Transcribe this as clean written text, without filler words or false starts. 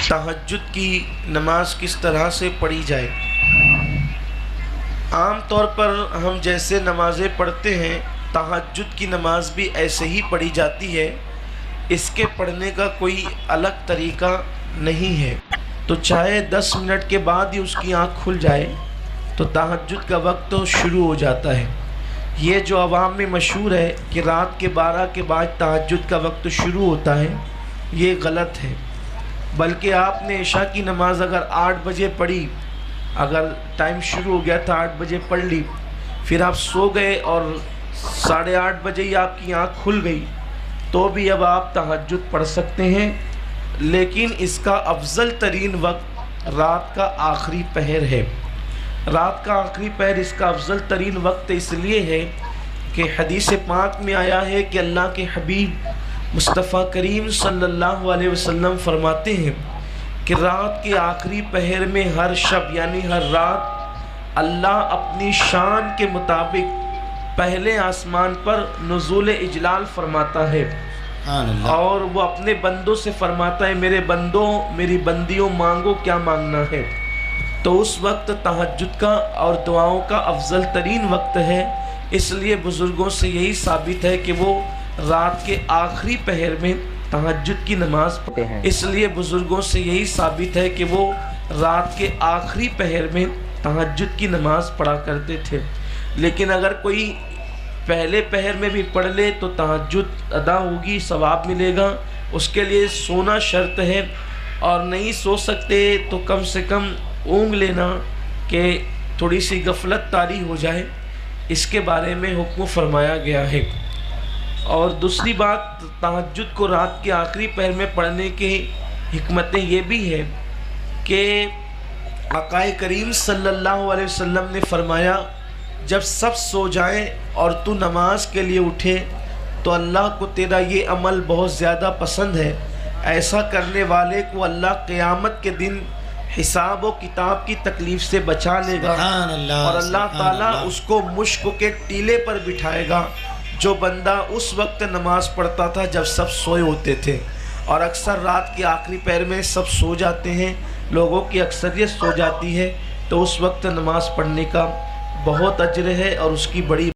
تہجد کی نماز کس طرح سے پڑھی جائے۔ عام طور پر ہم جیسے نمازیں پڑھتے ہیں تہجد کی نماز بھی ایسے ہی پڑھی جاتی ہے، اس کے پڑھنے کا کوئی الگ طریقہ نہیں ہے۔ تو چاہے 10 منٹ کے بعد ہی اس کی آنکھ کھل جائے تو تہجد کا وقت تو شروع ہو جاتا ہے۔ یہ جو عوام میں مشہور ہے کہ رات کے 12 کے بعد تہجد کا وقت شروع ہوتا ہے، یہ غلط ہے۔ بلکہ آپ نے عشاء کی نماز اگر 8 بجے پڑھی، اگر ٹائم شروع ہو گیا تھا 8 بجے پڑھ لی، پھر آپ سو گئے اور 8:30 بجے ہی آپ کی آنکھ کھل گئی، تو بھی اب آپ تہجد پڑھ سکتے ہیں، لیکن اس کا افضل ترین وقت رات کا آخری پہر ہے۔ رات کا آخری پہر اس کا افضل ترین وقت اس لیے ہے کہ حدیث پاک میں آیا ہے کہ اللہ کے حبیب مصطفیٰ کریم صلی اللہ علیہ وسلم فرماتے ہیں کہ رات کے آخری پہر میں ہر شب یعنی ہر رات اللہ اپنی شان کے مطابق پہلے آسمان پر نزول اجلال فرماتا ہے، اور وہ اپنے بندوں سے فرماتا ہے میرے بندوں میری بندیوں مانگو کیا مانگنا ہے۔ تو اس وقت تہجد کا اور دعاؤں کا افضل ترین وقت ہے، اس لیے بزرگوں سے یہی ثابت ہے کہ وہ رات کے آخری پہر میں تہجد کی نماز پڑھتے ہیں۔ اس لیے بزرگوں سے یہی ثابت ہے کہ وہ رات کے آخری پہر میں تہجد کی نماز پڑھا کرتے تھے۔ لیکن اگر کوئی پہلے پہر میں بھی پڑھ لے تو تہجد ادا ہوگی، ثواب ملے گا، اس کے لیے سونا شرط ہے، اور نہیں سو سکتے تو کم سے کم اونگ لینا کہ تھوڑی سی غفلت طاری ہو جائے، اس کے بارے میں حکم فرمایا گیا ہے۔ اور دوسری بات، تہجد کو رات کے آخری پہر میں پڑھنے کی حکمتیں یہ بھی ہے کہ آقا کریم صلی اللہ علیہ وسلم نے فرمایا جب سب سو جائیں اور تو نماز کے لیے اٹھے تو اللہ کو تیرا یہ عمل بہت زیادہ پسند ہے، ایسا کرنے والے کو اللہ قیامت کے دن حساب و کتاب کی تکلیف سے بچا لے گا، اور اللہ تعالیٰ اس کو مشک کے ٹیلے پر بٹھائے گا۔ جو بندہ اس وقت نماز پڑھتا تھا جب سب سوئے ہوتے تھے، اور اکثر رات کے آخری پہر میں سب سو جاتے ہیں، لوگوں کی اکثریت سو جاتی ہے، تو اس وقت نماز پڑھنے کا بہت اجر ہے اور اس کی بڑی